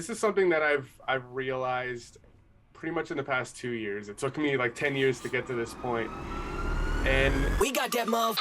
this is something that I've realized pretty much in the past 2 years. It took me like 10 years to get to this point. And We got that mother.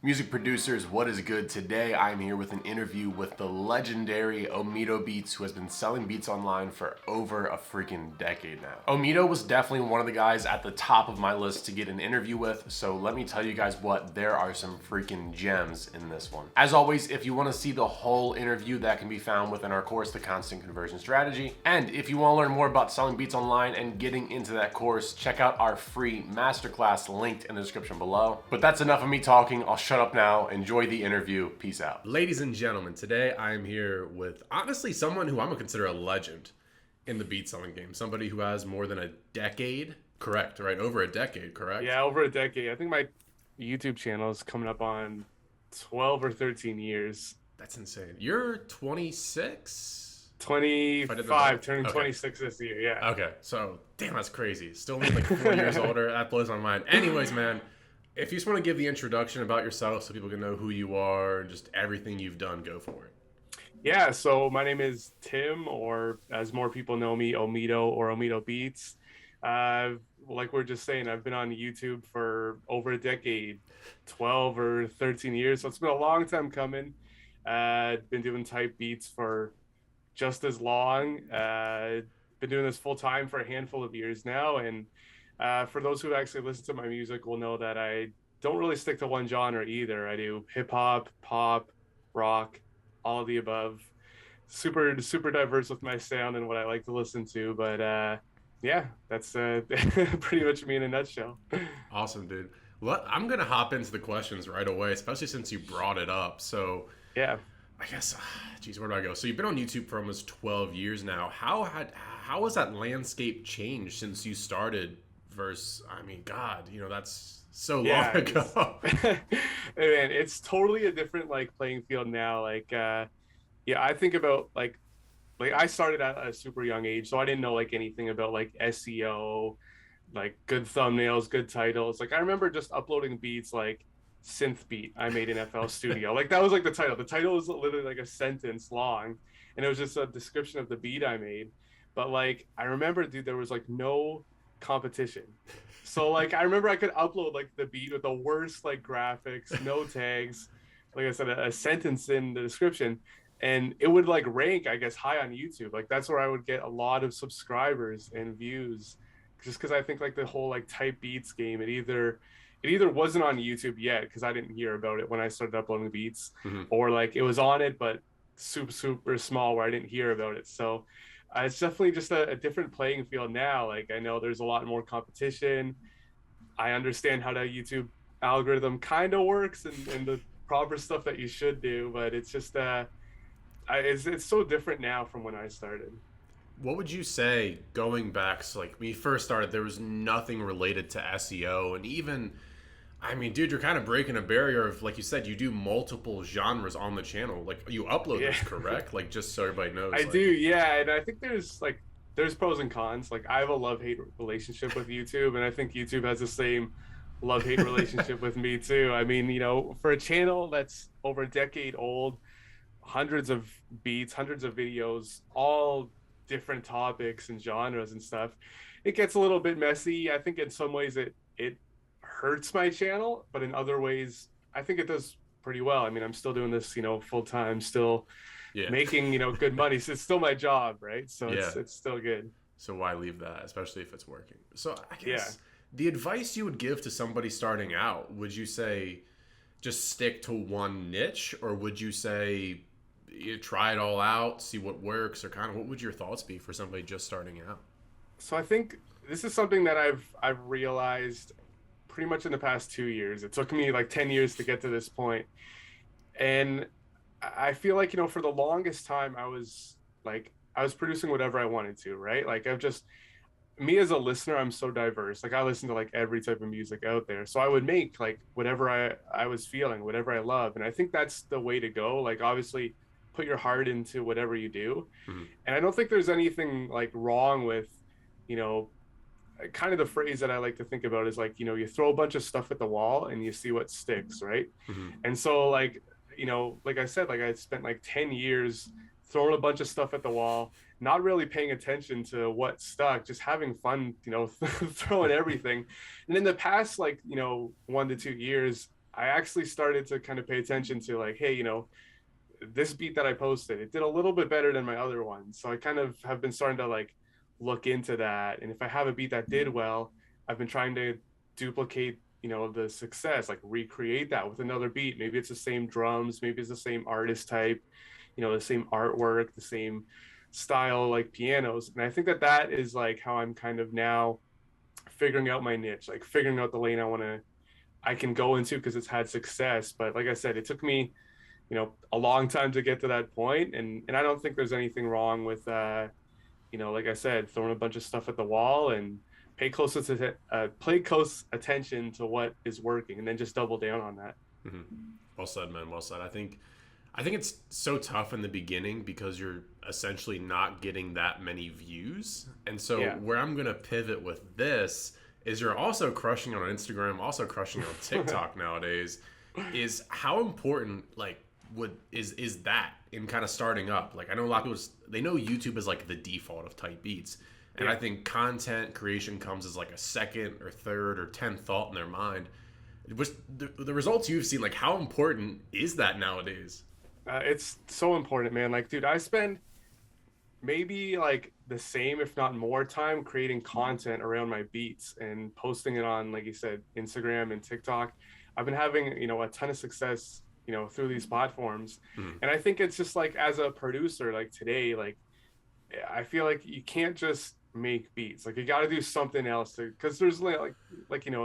Music producers, what is good? Today I'm here with an interview with the legendary Omido Beats, who has been selling beats online for over a freaking decade now. Omido was definitely one of the guys at the top of my list to get an interview with, so let me tell you guys what, there are some freaking gems in this one. As always, if you want to see the whole interview, that can be found within our course, The Constant Conversion Strategy. And if you want to learn more about selling beats online and getting into that course, check out our free masterclass linked in the description below. But that's enough of me talking. I'll shut up now. Enjoy the interview. Peace out. Ladies and gentlemen, today I'm here with honestly someone who I'm gonna consider a legend in the beat selling game. Somebody who has more than a decade, correct, right? Over a decade, correct? yeah, over a decade. I think my YouTube channel is coming up on 12 or 13 years. That's insane. You're 26? 25, turning Okay. 26 this year, yeah. Okay, so damn, that's crazy. Still only like 4 years older. That blows my mind. Anyways, man, if you just want to give the introduction about yourself so people can know who you are and just everything you've done, go for it. Yeah, so my name is Tim, or as more people know me, Omido or Omido Beats. Like we're just saying, I've been on YouTube for over a decade, 12 or 13 years. So it's been a long time coming. Been doing type beats for just as long. Been doing this full time for a handful of years now. And for those who actually listen to my music will know that I don't really stick to one genre either. I do hip hop, pop, rock, all of the above. Super diverse with my sound and what I like to listen to. But yeah, that's pretty much me in a nutshell. Awesome, dude. Well, I'm going to hop into the questions right away, especially since you brought it up. So Yeah. I guess, geez, where do I go? So you've been on YouTube for almost 12 years now. How has that landscape changed since you started versus, I mean, God, that's so Yeah, long ago. Man, it's totally a different like playing field now. Like yeah, I think about like I started at a super young age, so I didn't know like anything about like SEO, like good thumbnails, good titles. Like I remember just uploading beats like synth beat I made in FL Studio. Like that was like the title. The title was literally like a sentence long, and it was just a description of the beat I made. But like I remember, dude, there was like no competition. So like I remember I could upload like the beat with the worst like graphics, no tags, like I said, a sentence in the description, and it would like rank, I guess, high on YouTube. Like that's where I would get a lot of subscribers and views, just because I think like the whole like type beats game, it either wasn't on YouTube yet because I didn't hear about it when I started uploading beats, or like it was on it but super small where I didn't hear about it. So it's definitely just a different playing field now. Like I know there's a lot more competition. I understand how the YouTube algorithm kind of works and the proper stuff that you should do, but it's just it's so different now from when I started. What would you say going back, so like when you first started, there was nothing related to SEO, and even, I mean, dude, you're kind of breaking a barrier of, like you said, you do multiple genres on the channel. Like you upload Yeah. this, correct? Like just so everybody knows. I like, do, yeah, and I think there's pros and cons. Like I have a love-hate relationship with YouTube, and I think YouTube has the same love-hate relationship with me too. I mean, for a channel that's over a decade old, hundreds of beats, hundreds of videos, all different topics and genres and stuff, it gets a little bit messy. I think in some ways it hurts my channel, but in other ways I think it does pretty well. I mean, I'm still doing this, full time, still Yeah. making, good money. So it's still my job, right? So Yeah. it's still good. So why leave that, especially if it's working? So I guess Yeah. the advice you would give to somebody starting out, would you say just stick to one niche, or would you say you try it all out, see what works, or kind of what would your thoughts be for somebody just starting out? So I think this is something that I've realized pretty much in the past 2 years. It took me like 10 years to get to this point. And I feel like, for the longest time I was producing whatever I wanted to, right? Like me as a listener, I'm so diverse. Like I listen to like every type of music out there. So I would make like whatever I was feeling, whatever I love. And I think that's the way to go. Like obviously put your heart into whatever you do. And I don't think there's anything like wrong with, you know, kind of the phrase that I like to think about is like, you throw a bunch of stuff at the wall and you see what sticks, right? Mm-hmm. And so like, like I said, like I spent like 10 years throwing a bunch of stuff at the wall, not really paying attention to what stuck, just having fun, throwing everything. And in the past, like, 1 to 2 years, I actually started to kind of pay attention to like, hey, this beat that I posted, it did a little bit better than my other ones. So I kind of have been starting to like look into that. And if I have a beat that did well, I've been trying to duplicate, the success, like recreate that with another beat. Maybe it's the same drums, maybe it's the same artist type, the same artwork, the same style, like pianos. And I think that that is like how I'm kind of now figuring out my niche, like figuring out the lane I can go into because it's had success. But like I said, it took me a long time to get to that point, and I don't think there's anything wrong with like I said, throwing a bunch of stuff at the wall and pay close attention to what is working, and then just double down on that. Mm-hmm. Well said, man. Well said. I think it's so tough in the beginning because you're essentially not getting that many views. And so Yeah. where I'm going to pivot with this is you're also crushing on Instagram, also crushing on TikTok nowadays. Is how important like would is that in kind of starting up? Like I know a lot of people they know YouTube is like the default of type beats. And Yeah. I think content creation comes as like a second or third or 10th thought in their mind. Was the results you've seen, like how important is that nowadays? It's so important, man. Like, dude, I spend maybe like the same, if not more time creating content around my beats and posting it on, like you said, Instagram and TikTok. I've been having, a ton of success, through these platforms. Mm. And I think it's just like as a producer, like today, like I feel like you can't just make beats. Like you got to do something else to, because there's like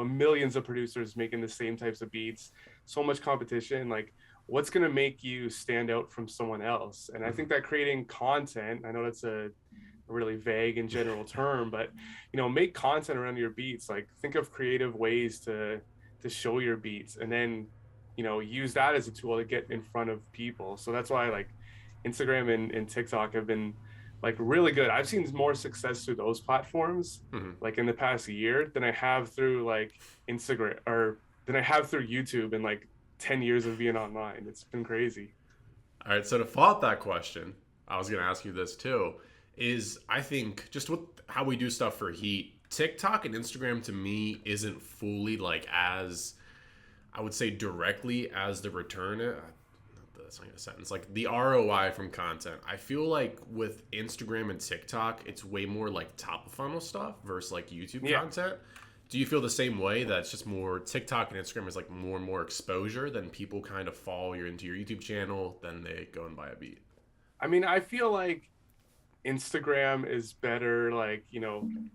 millions of producers making the same types of beats, so much competition. Like, what's gonna make you stand out from someone else? And I think that creating content, I know that's a really vague and general term, but make content around your beats. Like, think of creative ways to show your beats, and then use that as a tool to get in front of people. So that's why like Instagram and TikTok have been like really good. I've seen more success through those platforms Mm-hmm. like in the past year than I have through like Instagram or than I have through YouTube in like 10 years of being online. It's been crazy. All right, so to follow up that question, I was going to ask you this too. Is I think just with how we do stuff for Heat, TikTok and Instagram to me isn't fully like as I would say directly as the return. That's not even a sentence. Like the ROI from content. I feel like with Instagram and TikTok, it's way more like top of funnel stuff versus like YouTube Yeah. content. Do you feel the same way that it's just more TikTok and Instagram is like more and more exposure, then people kind of follow you into your YouTube channel, then they go and buy a beat? I mean, I feel like Instagram is better, like,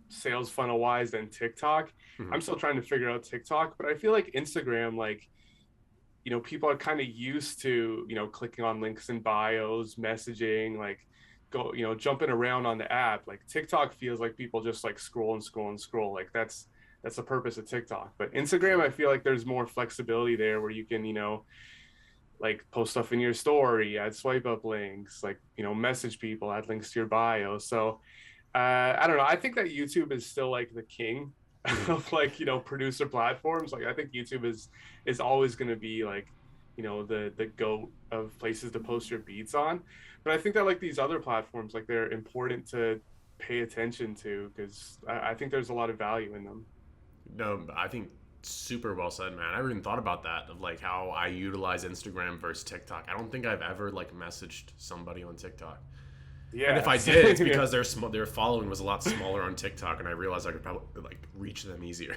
sales funnel wise than TikTok. Mhm. I'm still trying to figure out TikTok, but I feel like Instagram, like, people are kind of used to, clicking on links in bios, messaging, like go, jumping around on the app. Like TikTok feels like people just like scroll and scroll and scroll. Like that's the purpose of TikTok. But Instagram, I feel like there's more flexibility there where you can, like post stuff in your story, add swipe up links, like, message people, add links to your bio. So I don't know. I think that YouTube is still like the king Mhm. of like, producer platforms. Like I think YouTube is always going to be like, the goat of places to post your beats on. But I think that like these other platforms, like they're important to pay attention to because I think there's a lot of value in them. No, I think super well said, man. I never even thought about that of like how I utilize Instagram versus TikTok. I don't think I've ever like messaged somebody on TikTok. And if Yeah. I did, it's because their following was a lot smaller on TikTok, and I realized I could probably like reach them easier.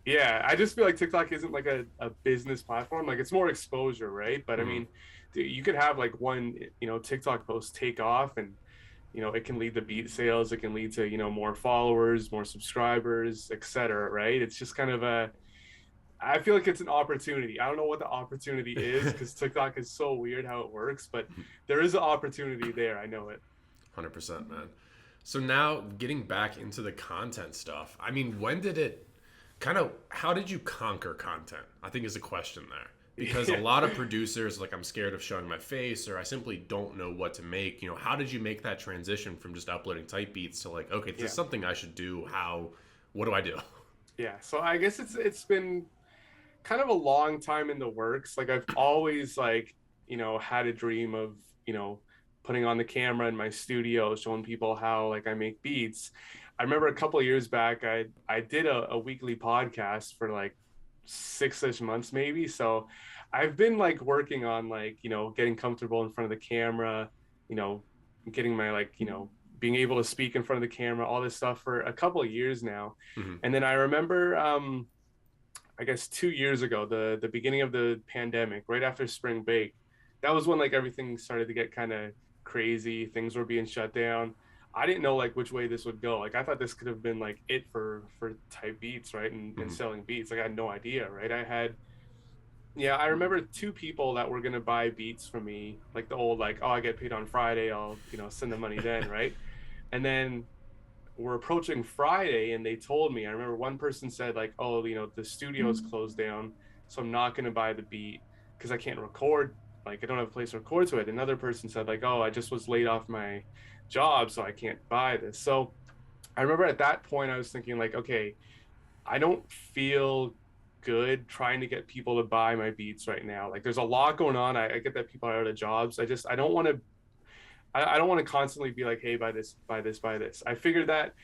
Yeah, I just feel like TikTok isn't like a business platform. Like it's more exposure, right? But I Mhm. mean, dude, you could have like one, TikTok post take off and, it can lead to beat sales. It can lead to, more followers, more subscribers, etc. Right? It's just kind of I feel like it's an opportunity. I don't know what the opportunity is because TikTok is so weird how it works, but there is an opportunity there. I know it. 100%, man. So now getting back into the content stuff. I mean, when did it kind of how did you conquer content? I think is a question there. Because a Yeah. lot of producers like I'm scared of showing my face or I simply don't know what to make. How did you make that transition from just uploading type beats to like, okay, this Yeah. is something I should do. How What do I do? Yeah, so I guess it's been kind of a long time in the works. Like I've always like, had a dream of, putting on the camera in my studio, showing people how like I make beats. I remember a couple of years back, I did a weekly podcast for like 6-ish months maybe. So I've been like working on like, getting comfortable in front of the camera, you know, getting my like, being able to speak in front of the camera, all this stuff for a couple of years now. Hmm. And then I remember I guess 2 years ago, the beginning of the pandemic, right after spring break, that was when like everything started to get kind of crazy. Things were being shut down. I didn't know like which way this would go. Like I thought this could have been like it for type beats, right? And Hmm. selling beats. Like I had no idea, right? Yeah, I remember two people that were gonna buy beats from me, like the old like, oh, I get paid on Friday, I'll send the money then, right? And then we're approaching Friday and they told me, I remember one person said like, oh, the studio is closed down, so I'm not going to buy the beat because I can't record. Like I don't have a place to record to it. Another person said like, oh, I just was laid off my job, so I can't buy this. So I remember at that point I was thinking like, okay, I don't feel good trying to get people to buy my beats right now. Like there's a lot going on. I get that people are out of jobs. I don't want to I don't want to constantly be like, hey, buy this, buy this, buy this. I figured that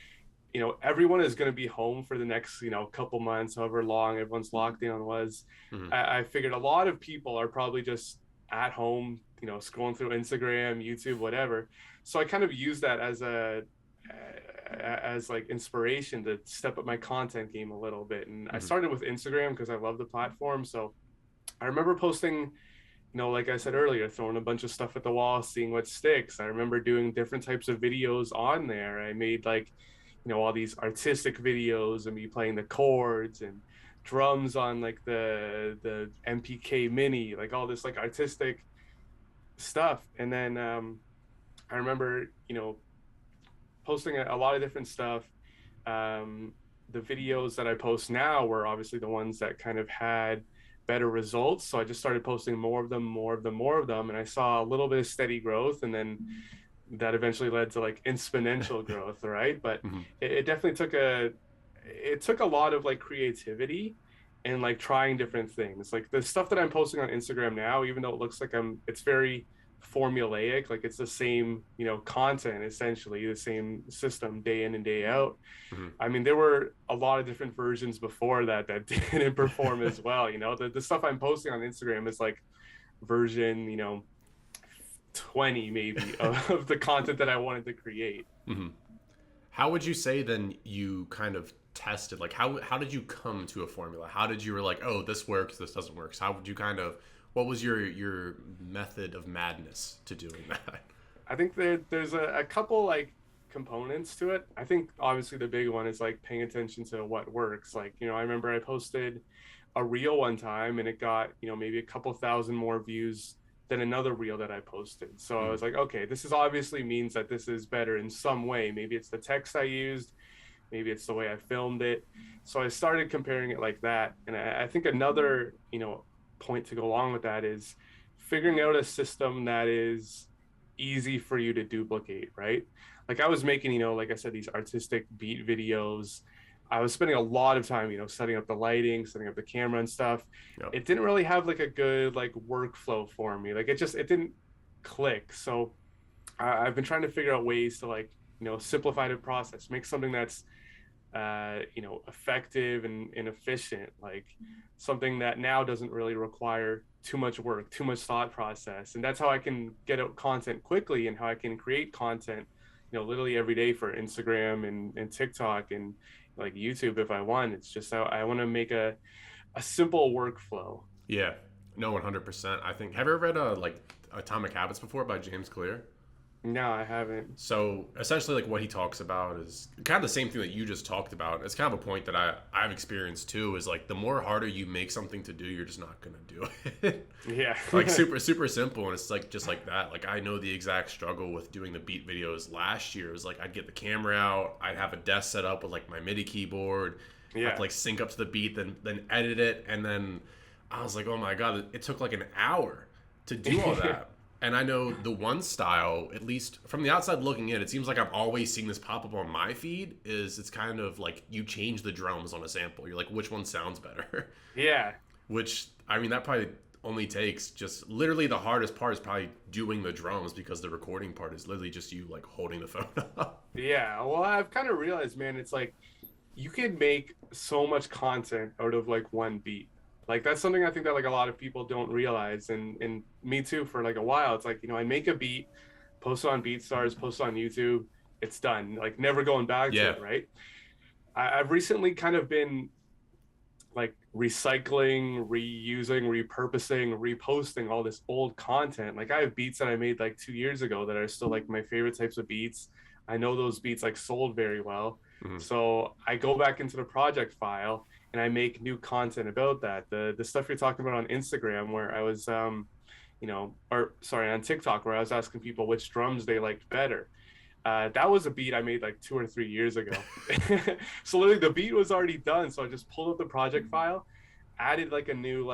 everyone is going to be home for the next couple months, however long everyone's lockdown was. Hmm. I figured a lot of people are probably just at home, scrolling through Instagram, YouTube, whatever. So I kind of use that as like inspiration to step up my content game a little bit. And I Hmm. started with Instagram because I love the platform. So I remember posting, like I said earlier, throwing a bunch of stuff at the wall, seeing what sticks. I remember doing different types of videos on there. I made like, all these artistic videos and me playing the chords and drums on like the MPK Mini, like all this like artistic stuff. And then I remember, posting a lot of different stuff. The videos that I post now were obviously the ones that kind of had better results. So I just started posting more of them, more of them, more of them. And I saw a little bit of steady growth. And then that eventually led to like exponential growth, right? But Hmm. it definitely took a lot of like creativity and like trying different things. Like the stuff that I'm posting on Instagram now, even though it looks like it's very formulaic, like it's the same, content, essentially the same system day in and day out. Hmm. I mean, there were a lot of different versions before that didn't perform as well. The stuff I'm posting on Instagram is like version 20 maybe of the content that I wanted to create. Hmm. How would you say then you kind of tested? Like how did you come to a formula? How did you were like, oh, this works, this doesn't work? So how would you kind of what was your method of madness to doing that? I think there's a couple like components to it. I think obviously the big one is like paying attention to what works. Like, I remember I posted a reel one time and it got, maybe a couple thousand more views than another reel that I posted. So I Hmm. was like, okay, this is obviously means that this is better in some way. Maybe it's the text I used, maybe it's the way I filmed it. So I started comparing it like that. And I think another, point to go along with that is figuring out a system that is easy for you to duplicate, right? Like I was making, like I said, these artistic beat videos. I was spending a lot of time, setting up the lighting, setting up the camera and stuff. Yep. It didn't really have like a good like workflow for me. Like it didn't click. So I've been trying to figure out ways to like, simplify the process, make something that's effective and efficient, like something that now doesn't really require too much work, too much thought process. And that's how I can get out content quickly and how I can create content, literally every day for Instagram and TikTok and like YouTube if I want. It's just how I want to make a simple workflow. Yeah. No, 100%. I think have you ever read like Atomic Habits before by James Clear? No, I haven't. So essentially, like what he talks about is kind of the same thing that you just talked about. It's kind of a point that I've experienced too. Is like the more harder you make something to do, you're just not gonna do it. Yeah. Like super simple, and it's like just like that. Like I know the exact struggle with doing the beat videos last year. It was like I'd get the camera out, I'd have a desk set up with like my MIDI keyboard, have Yeah. to like sync up to the beat, then edit it, and then I was like, oh my god, it took like an hour to do all that. And I know the one style, at least from the outside looking in, it seems like I'm always seeing this pop up on my feed. Is it's kind of like you change the drums on a sample. You're like, which one sounds better? Yeah, Which I mean, that probably only takes just literally the hardest part is probably doing the drums because the recording part is literally just you like holding the phone up. yeah. Well, I've kind of realized, man, it's like you can make so much content out of like one beat. Like that's something I think that like a lot of people don't realize, and me too. For like a while, it's like I make a beat, post it on BeatStars, post it on YouTube, it's done. Like never going back to Yeah. it, right? I've recently kind of been like recycling, reusing, repurposing, reposting all this old content. Like I have beats that I made like 2 years ago that are still like my favorite types of beats. I know those beats like sold very well. Mhm. So I go back into the project file and I make new content about that. The stuff you're talking about on Instagram where I was or sorry, on TikTok where I was asking people which drums they liked better. That was a beat I made like 2 or 3 years ago. So literally the beat was already done. So I just pulled up the project file, added like a new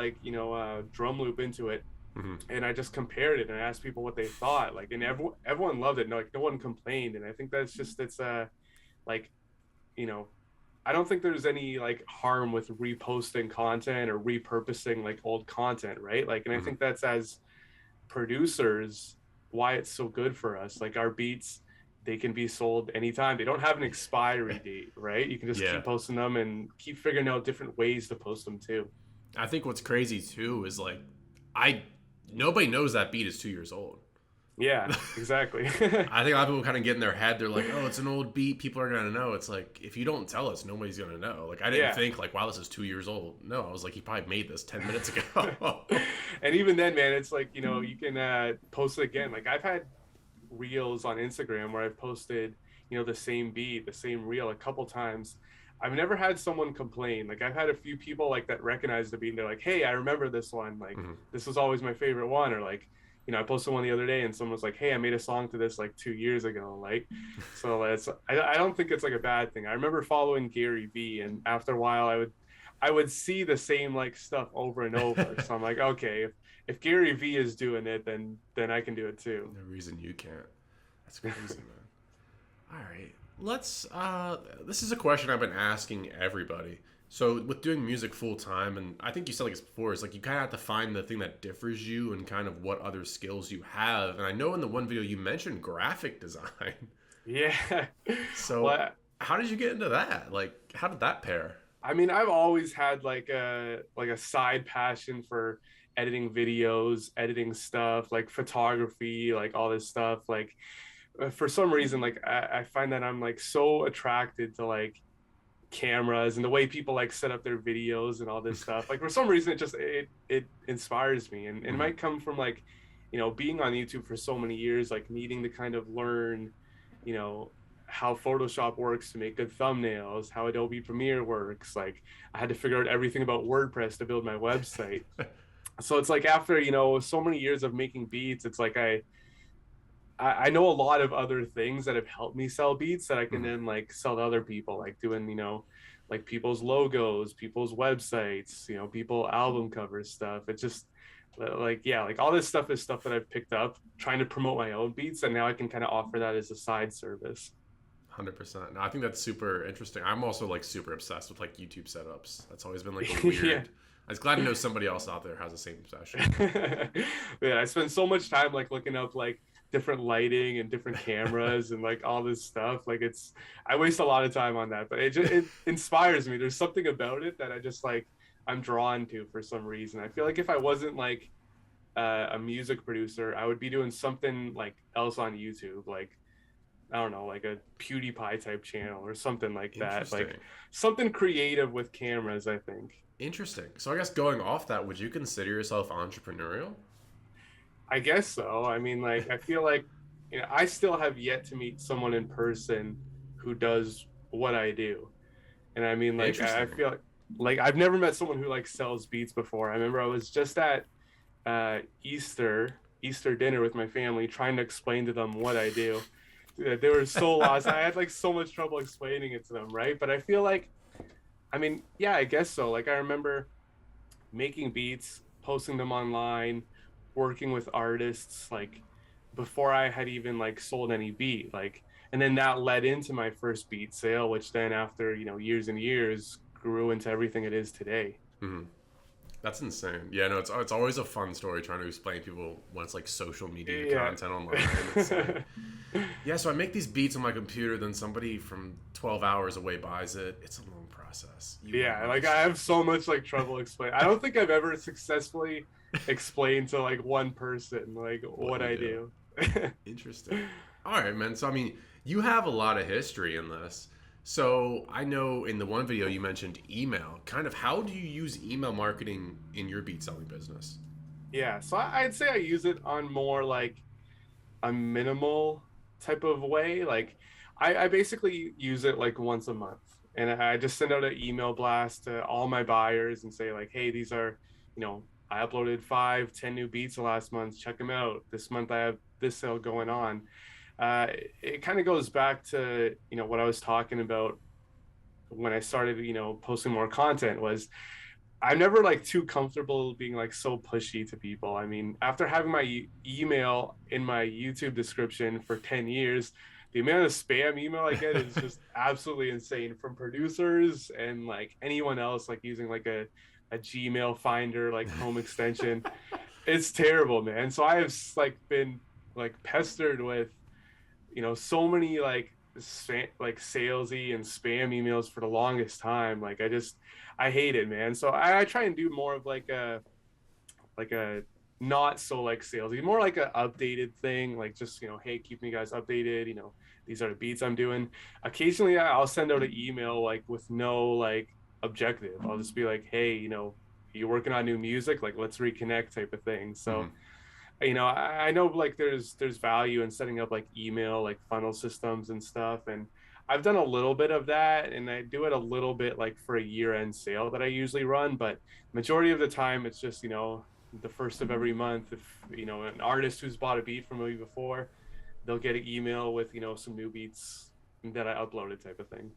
drum loop into it, Mhm. and I just compared it and I asked people what they thought. Like, and everyone loved it. No, like no one complained, and I think that's just like you know I don't think there's any like harm with reposting content or repurposing like old content, right? Like, and I Mhm. think that's as producers why it's so good for us. Like our beats, they can be sold anytime. They don't have an expiry date, right? You can just Yeah. keep posting them and keep figuring out different ways to post them too. I think what's crazy too is like I nobody knows that beat is 2 years old. Yeah, exactly. I think a lot of people kind of get in their head. They're like, "Oh, it's an old beat. People are gonna know." It's like if you don't tell us, nobody's gonna know. Like I didn't Yeah. think like, "Wow, this is 2 years old." No, I was like, "He probably made this 10 minutes ago." And even then, man, it's like, you can post it again. Like I've had reels on Instagram where I've posted, the same beat, the same reel a couple times. I've never had someone complain. Like I've had a few people like that recognize the beat and they're like, "Hey, I remember this one. Like Mhm. this was always my favorite one." Or like, I posted one the other day and someone was like, "Hey, I made a song to this like 2 years ago." Like, so I don't think it's like a bad thing. I remember following Gary Vee, and after a while, I would see the same like stuff over and over. So I'm like, okay, if Gary Vee is doing it, then I can do it too. No reason you can't. That's crazy, man. All right. Let's this is a question I've been asking everybody. So with doing music full time, and I think you said like this before, is like you kind of have to find the thing that differs you and kind of what other skills you have. And I know in the one video you mentioned graphic design. Yeah. So Well, how did you get into that? Like how did that pair? I mean, I've always had like a side passion for editing videos, editing stuff, like photography, like all this stuff. Like for some reason, like I find that I'm like so attracted to like cameras and the way people like set up their videos and all this stuff. Like for some reason, it inspires me, and it Mhm. might come from like, being on YouTube for so many years, like needing to kind of learn, you know, how Photoshop works to make good thumbnails, how Adobe Premiere works. Like I had to figure out everything about WordPress to build my website. So it's like after so many years of making beats, it's like I know a lot of other things that have helped me sell beats that I can Mhm. then like sell to other people, like doing, like people's logos, people's websites, people album covers stuff. It's just like, yeah, like all this stuff is stuff that I've picked up trying to promote my own beats. And now I can kind of offer that as a side service. 100%. No, I think that's super interesting. I'm also like super obsessed with like YouTube setups. That's always been like a Yeah. weird. I was glad to know somebody else out there has the same obsession. Yeah, I spend so much time like looking up like different lighting and different cameras and like all this stuff. Like I waste a lot of time on that, but it inspires me. There's something about it that I just like I'm drawn to for some reason. I feel like if I wasn't like a music producer, I would be doing something like else on YouTube, like I don't know, like a PewDiePie type channel or something like that. Like Interesting. something creative with cameras, I think. Interesting. So I guess going off that, would you consider yourself entrepreneurial? I guess so. I mean, like, I feel like, I still have yet to meet someone in person who does what I do. And I mean, like, I Interesting. feel like I've never met someone who like sells beats before. I remember I was just at Easter dinner with my family trying to explain to them what I do. They were so lost. I had like so much trouble explaining it to them, right? But I feel like, I mean, yeah, I guess so. Like, I remember making beats, posting them online, working with artists like before I had even like sold any beat, like, and then that led into my first beat sale, which then after, you know, years and years grew into everything it is today. Hmm. That's insane. Yeah, no, it's always a fun story trying to explain to people when it's like social media Yeah. content online. It's like, yeah, so I make these beats on my computer, then somebody from 12 hours away buys it. It's a long process. You wouldn't Yeah, like I understand. have so much like trouble explaining. I don't think I've ever successfully explained to like one person like What what you I do. do. Interesting. All right, man. So, I mean, you have a lot of history in this. So, I know in the one video you mentioned email. Kind of how do you use email marketing in your beat selling business? Yeah, so I'd say I use it on more like a minimal type of way. Like I basically use it like once a month, and I just send out an email blast to all my buyers and say like, hey, these are, you know, I uploaded 5, 10 new beats the last month. Check them out. This month I have this sale going on. It kind of goes back to, you know, what I was talking about when I started, you know, posting more content was I'm never like too comfortable being like so pushy to people. I mean, after having my email in my YouTube description for 10 years, the amount of spam email I get is just absolutely insane from producers and like anyone else like using like a Gmail finder, like Chrome extension. It's terrible, man. So I have like been like pestered with, you know, so many like like salesy and spam emails for the longest time. Like I hate it, man. So I try and do more of like a not so like salesy, more like a updated thing, like just, you know, hey, keep me guys updated, you know, these are the beats I'm doing. Occasionally I'll send out an email like with no like objective. I'll just be like, hey, you know, you're working on new music, like let's reconnect type of thing. Hmm. So, you know, I know like there's value in setting up like email like funnel systems and stuff, and I've done a little bit of that, and I do it a little bit like for a year-end sale that I usually run, but majority of the time it's just, you know, the first of every month, if, you know, an artist who's bought a beat from me before, they'll get an email with, you know, some new beats that I uploaded type of thing.